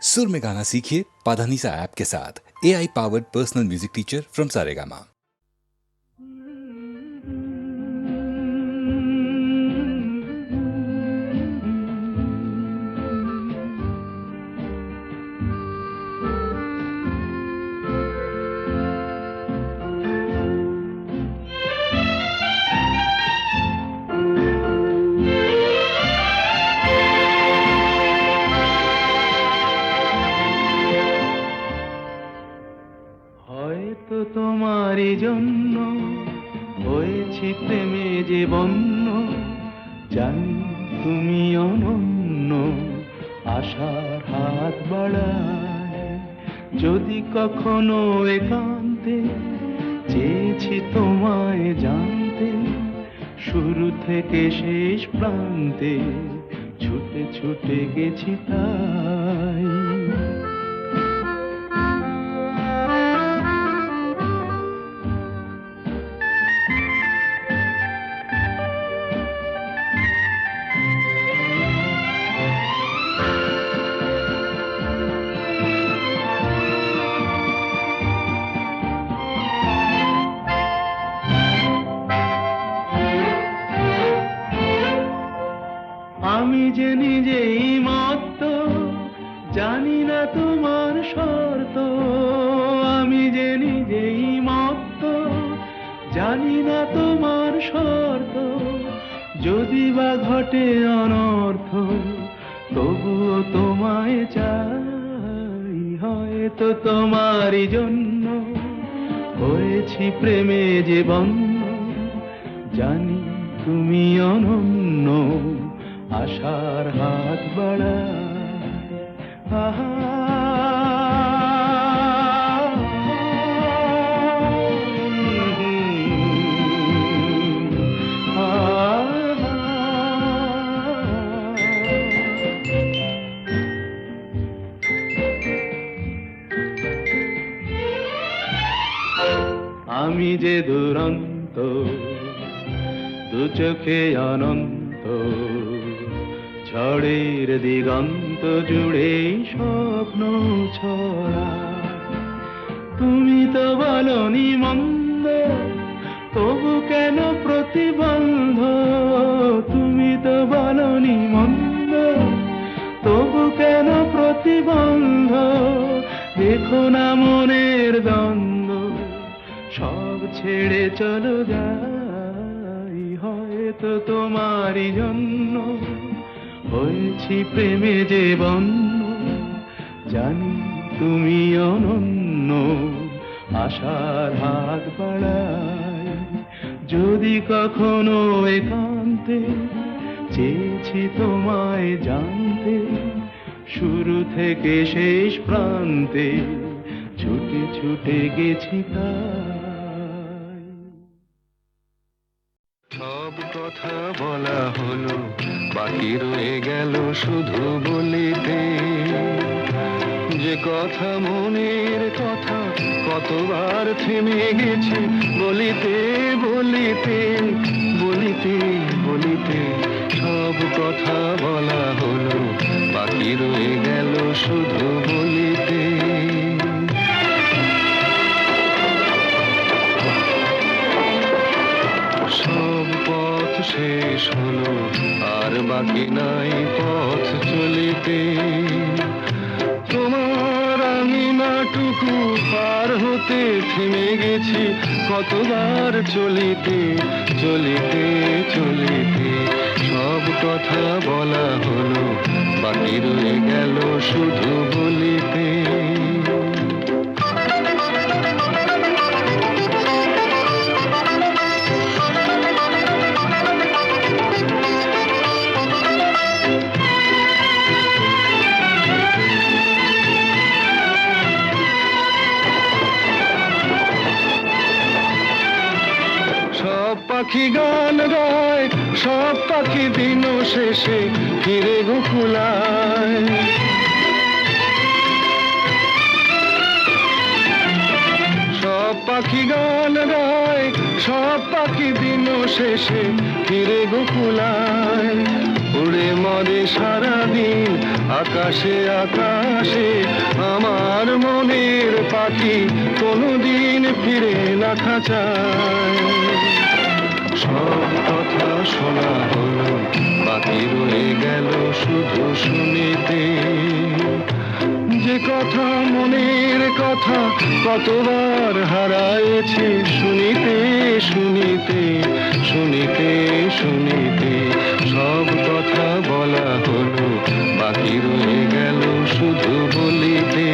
सुर में गाना सीखिए पाधानीसा ऐप के साथ। AI powered personal music teacher from Saregama. তোমারই জন্য হয়েছি প্রেমে যে বন্য, জানি তুমি অনন্য, আশার হাত বাড়ায়। যদি কখনো একান্তে চেয়েছি তোমায় জানতে, শুরু থেকে শেষ প্রান্তে ছুটে ছুটে গেছি তাই। আমি যে নিজেই মত্ত, জানি না তোমার শর্ত। আমি যে নিজেই মত্ত, জানি না তোমার শর্ত। যদি বা ঘটে অনর্থ, তবুও তোমায় চাই। হয়তো তোমারই জন্য হয়েছি প্রেমে যে বন্য, জানি তুমি অনন্য, আশার হাত বাড়ায়। আহা আমি যে দুরন্ত, দু চোখে অনন্ত, ঝড়ের দিগন্ত জুড়ে স্বপ্ন ছড়া। তুমি তো বলনি মন্দ, তবু কেন প্রতিবন্ধ? তুমি তো বলনি মন্দ, তবু কেন প্রতিবন্ধ? দেখো না মনের দ্বন্দ্ব, সব ছেড়ে চলো যাই। হয়তো তোমারই জন্য হয়েছি প্রেমে যে বন্য, জানি তুমি অনন্য, আশার হাত বাড়ায়। যদি কখনো একান্তে চেয়েছি তোমায় জানতে, শুরু থেকে শেষ প্রান্তে ছুটে ছুটে গেছি তাই। সব কথা বলা হলো, বাকি রয়ে গেল শুধু বলিতে। যে কথা মনের কথা, কতবার থেমে গেছে বলিতে বলিতে বলিতে বলিতে। সব কথা বলা হলো, বাকি রয়ে গেল শুধু বলিতে। সব পথ শেষ হলো, আর বাকি নাই পথ চলিতে। তোমার আঙিনাটুকু পার হতে থেমে গেছি কতবার চলিতে চলিতে চলিতে। সব কথা বলা হলো, বাকি রয়ে গেল শুধু বলিতে। পাখি গান গায়, সব পাখি দিন শেষে ফিরে গোকুলায়। সব পাখি গান গায়, সব পাখি দিন শেষে ফিরে গোকুলায়। উড়ে মরে সারাদিন আকাশে আকাশে। আমার মনের পাখি কোনোদিন ফিরে না খাঁচায়। সব কথা শোনা হলো, বাকি রয়ে গেল শুধু শুনিতে। যে কথা মনের কথা কতবার হারায়েছি শুনিতে শুনিতে শুনিতে শুনিতে। সব কথা বলা হলো, বাকি রয়ে গেল শুধু বলিতে।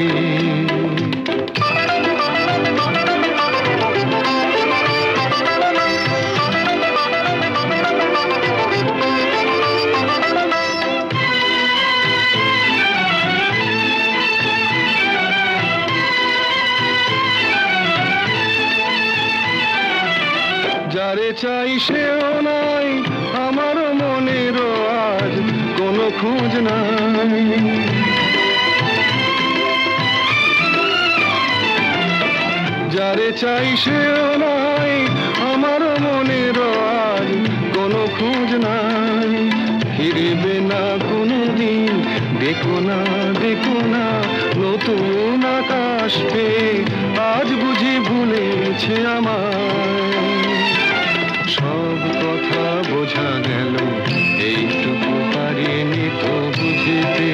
যারে চাই সেও নাই, আমার মনেরও আজ কোনো খোঁজ নাই। যারে চাই সেও নাই, আমার মনেরও আজ কোনো খোঁজ নাই। ফিরবে না কোনোদিন, দেখো না দেখো না নতুন আকাশ পেয়ে আজ বুঝি ভুলেছে আমায়। সব কথা বোঝা গেল, এইটুকু পারিনি তো বুঝিতে।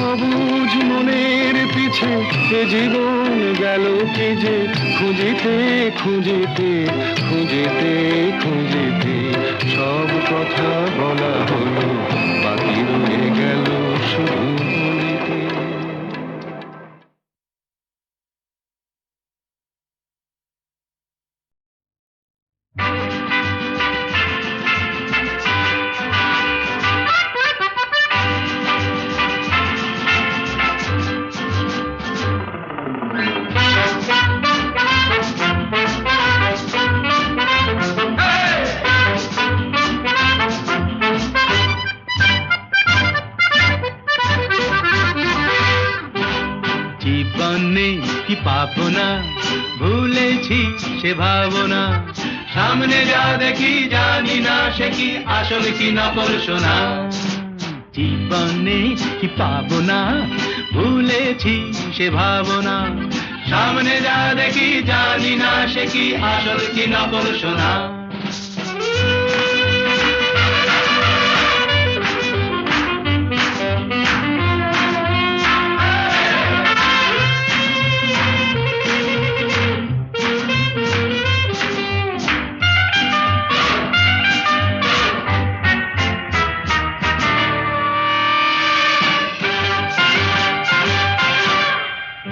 অবুঝ মনের পিছে এ জীবন গেল কি যে খুঁজিতে খুঁজিতে খুঁজিতে খুঁজিতে। সব কথা বলা হলো, বাকি রয়ে গেল শুধু বলিতে। জীবনে কি পাবো না, ভুলেছি সে ভাবনা। সামনে যা দেখি জানি না সে কি আসল কি নকল সোনা। জীবনে কি পাবো না, ভুলেছি সে ভাবনা। সামনে যা দেখি জানি না সে কি আসল কি নকল সোনা।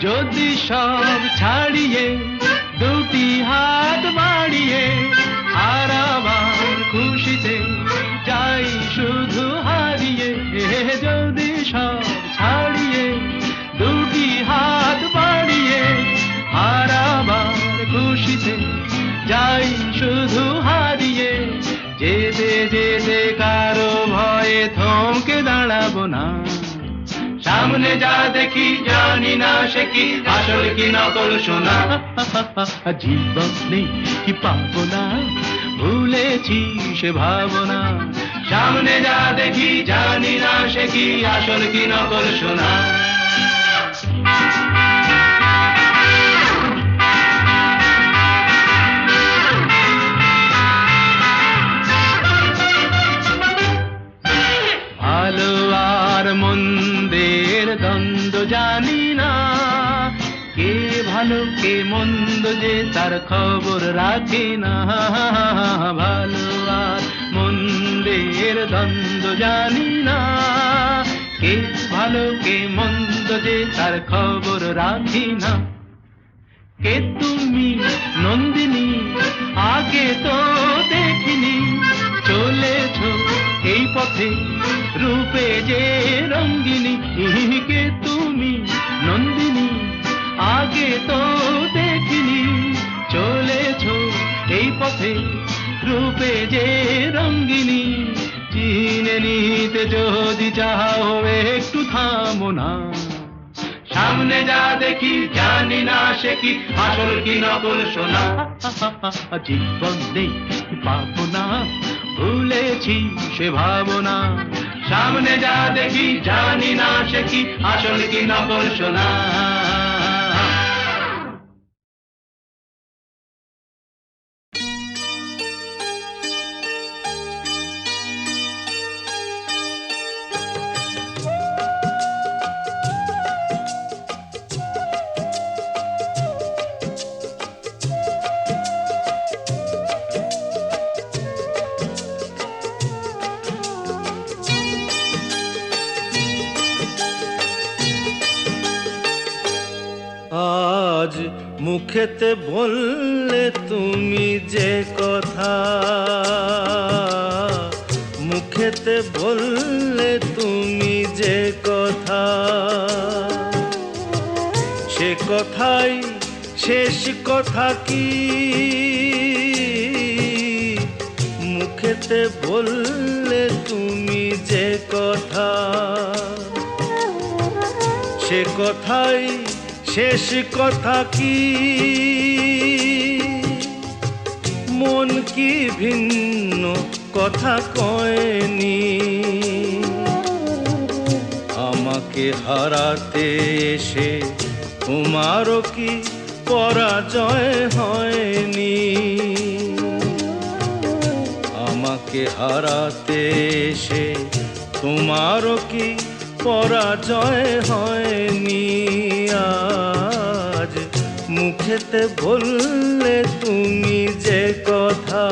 যদি সব ছাড়িয়ে দুটি হাত বাড়িয়ে আর আবার খুশিতে যাই শুধু হারিয়ে। যদি সব ছাড়িয়ে দুটি হাত বাড়িয়ে আর আবার খুশিতে যাই শুধু হারিয়ে। যেতে যেতে কারো ভয়ে থমকে দাঁড়াবো না। সামনে যা দেখি জানি না সে কি আসল কি নকল সোনা। জীবনে কি পাবো না, ভুলেছি সে ভাবনা। সামনে যা দেখি জানি না সে কি আসল কি নকল সোনা। ভালো আর মন্দের দ্বন্দ্ব জানি না, কে ভালো কে মন্দ যে তার খবর রাখে না। ভালো আর মন্দের দ্বন্দ্ব জানি না, কে ভালো কে মন্দ যে তার খবর রাখি না। কে তুমি নন্দিনী, আগে তো দেখিনি, চলেছো এই পথে রূপে যে রঙ্গিনী। কে তুমি নন্দিনী, আগে তো দেখিনি, চলেছো এই পথে রূপে যে রঙ্গিনী। চিনে নিতে যদি চাও একটু থামো না। সামনে যা দেখি জানি না সে কি আসল কি নকল সোনা। জীবনে পাবো না, ভুলেছি সে ভাবনা, সামনে যা দেখি জানি না সে কি আসল কি নকল সোনা। আজ মুখেতে বললে তুমি যে কথা, মুখেতে বললে তুমি যে কথা, সে কথাই শেষ কথা কি? মুখেতে বললে তুমি যে কথা, সে কথাই শেষ কথা কি? মন কি ভিন্ন কথা কয়নি? আমাকে হারাতে এসে তোমারও কি পরাজয় হয়নি? আমাকে হারাতে এসে তোমারও কি পরাজয় হয়নি? আজ মুখেতে বললে তুমি যে কথা।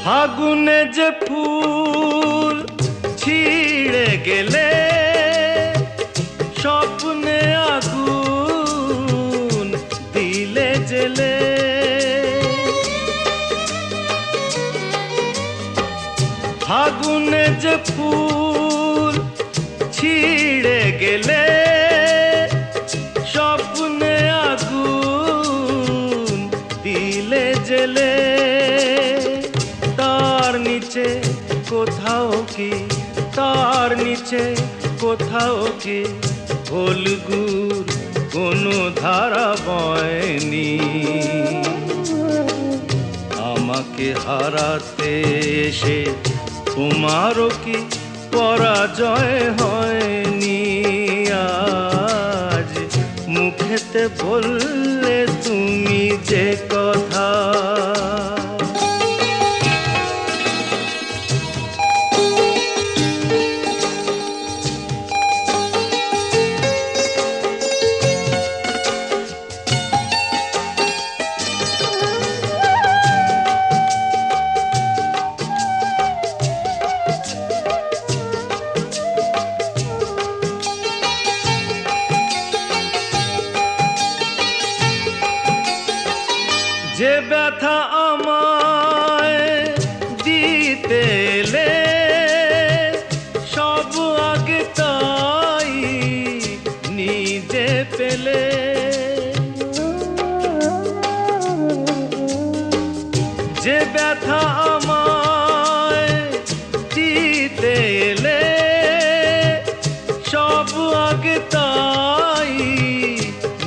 ফাগুনে যে ফুল ছিঁড়ে গেলে, স্বপ্নে আগুন দিলে জেলে। ফাগুনে যে ফুল ছিঁড়ে গেলে, স্বপ্নে আগুন দিলে জেলে। তার নিচে কোথাও কি, তার নিচে কোথাও কি ফলগুর কোনো ধারা বয়নি? আমাকে হারাতে এসে তোমারও কি পরাজয় হয়নি? আজ মুখেতে বললে তুমি যে কথা। যে ব্যথা আমায় দিতে এলে, সব আগে তাই নিজে পেলে। যে ব্যথা আমায় দিতে এলে, সব আগে তাই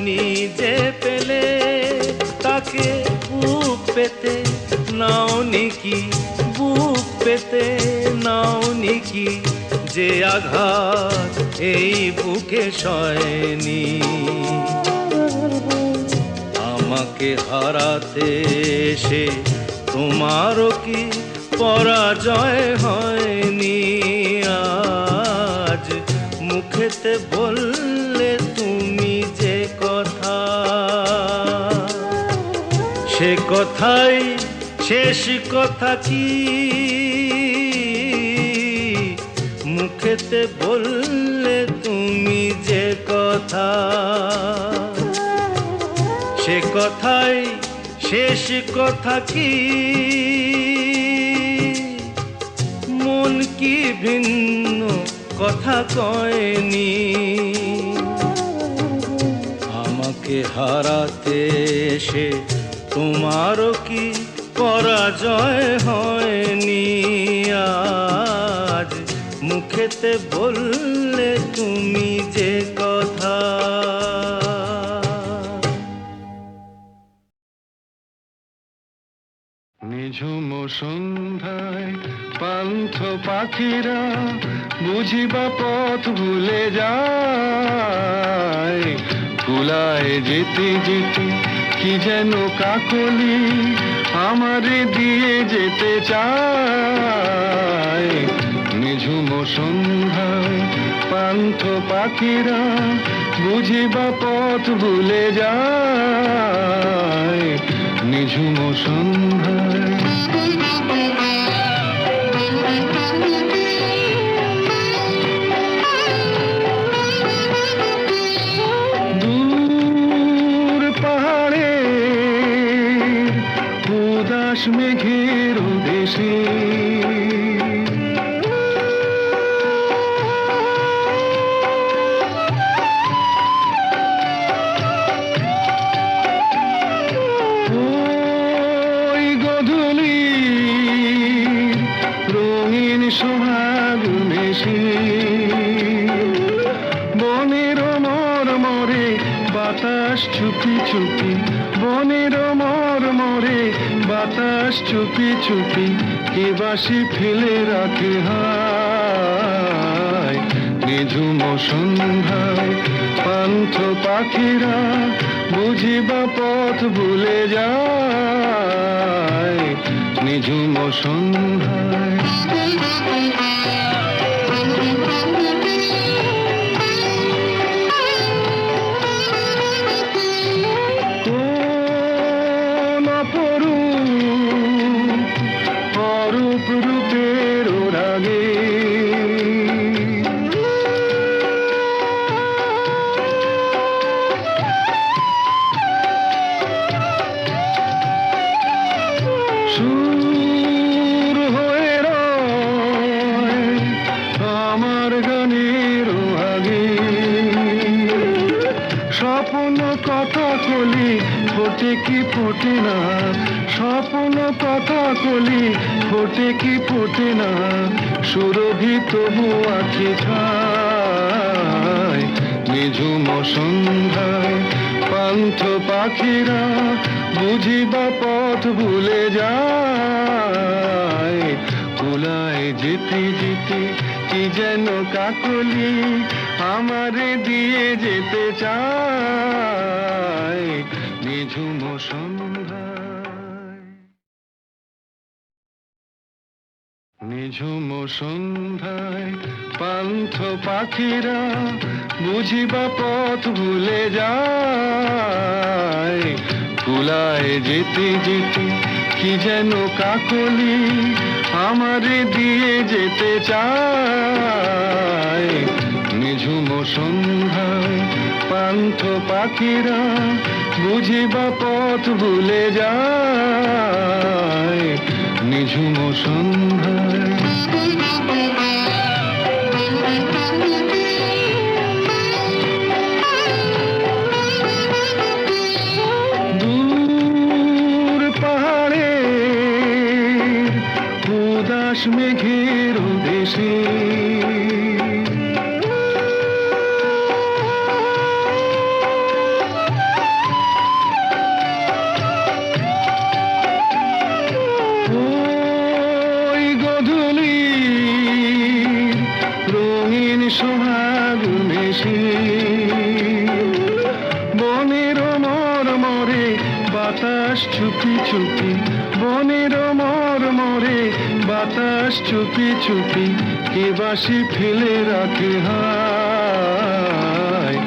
নিজে পেলে। তাকে বুক পেতে নাও নিকি, বুক পেতে নাও নিকি, যে আঘাত এই বুকে সয়নি। আমাকে হারাতে এসে তোমারও কি পরাজয় হয়নি? আজ মুখেতে বললে তুমি যে কথা, সে কথাই শেষ কথা কি মুখেতে বললে তুমি যে কথা, সে কথাই শেষ কথা কি মন কি ভিন্ন কথা কয়নি। আমাকে হারাতে এসে তোমারও কি পরাজয় হয়নি আজ মুখেতে বললে তুমি যে কথা। নিঝুম সন্ধ্যায় পান্থ পাখিরা বুঝিবা পথ ভুলে যায়, কুলায় যেতে যেতে কি যেন কাকলি আমারে দিয়ে যেতে চায়। নিঝুম সন্ধ্যায় পান্থ পাখিরা বুঝিবা পথ ভুলে যায়, নিঝুম সন্ধ্যায়। দূর পাহাড়ে উদাস মেঘের দেশে সোহাগ মেশে বনের মরমরে বাতাস চুপি চুপি, বনের মরমরে বাতাস চুপি চুপি কে বাসি ফেলে রাখে হায়। নিঝুম সন্ধ্যায় পান্থ পাখিরা বুঝিবা পথ ভুলে যায়, নিঝুম সন্ধ্যায়। কোন অরূপ রূপের রাগে সুর হয়ে রয় আমার গানের আগে। স্বপ্ন কথা কলি ফোটে কি ফোটে না, স্বপ্ন কথা কলি ফোটে কি ফোটে না, সুরভি তবু আখি ঠায়। নিঝুম সন্ধ্যায় পান্থ পাখিরা বুঝিবা পথ ভুলে যায়, কুলায় যেতে যেতে কি যেন কাকলি আমারে দিয়ে যেতে চায়, নিঝুম সন্ধ্যায়। নিঝুম সন্ধ্যায় পান্থ পাখিরা বুঝিবা পথ ভুলে যায়, কুলায় যেতে যেতে কি যেন কাকলি আমারে দিয়ে যেতে চায়, নিঝুম সন্ধ্যায় পান্থ পাখিরা বুঝিবা পথ ভুলে যায়, নিঝুম সন্ধ্যায়। দূর পাহাড়ে উদাস মেঘের দেশে সোহাগ মেশে বনের মরমরে বাতাস চুপি চুপি, বনের মরমরে বাতাস চুপি চুপি কে বাসি ফেলে রাখে হায়।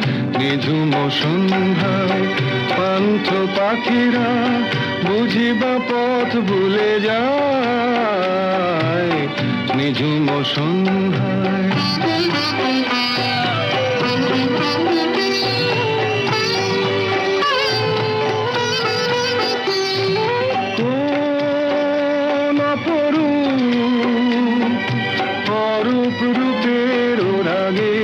নিঝুম সন্ধ্যায় পান্থ পাখিরা বুঝিবা পথ ভুলে যায় নিঝুম সন্ধ্যায়। কোন অরূপ রূপের রাগে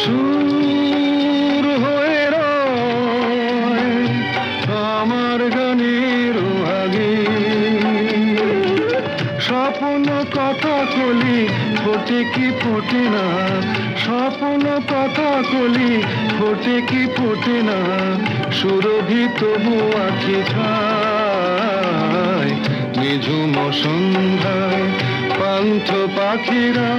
সুর হয়ে রয় আমার গানের আগে। স্বপ্ন কথা কলি ফোটে কি ফোটে না, স্বপ্ন কথা কলি ফোটে কি ফোটে না, সুরভি তবু আঁখি ছায় নিঝুম সন্ধ্যায় পান্থ পাখিরা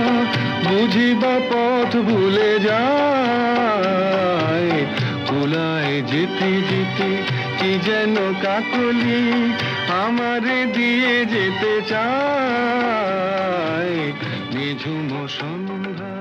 বুঝিবা পথ ভুলে যায়। কুলায় যেতে যেতে কি যেন কাকলি আমারে দিয়ে যেতে চায় নিঝুম সন্ধ্যা।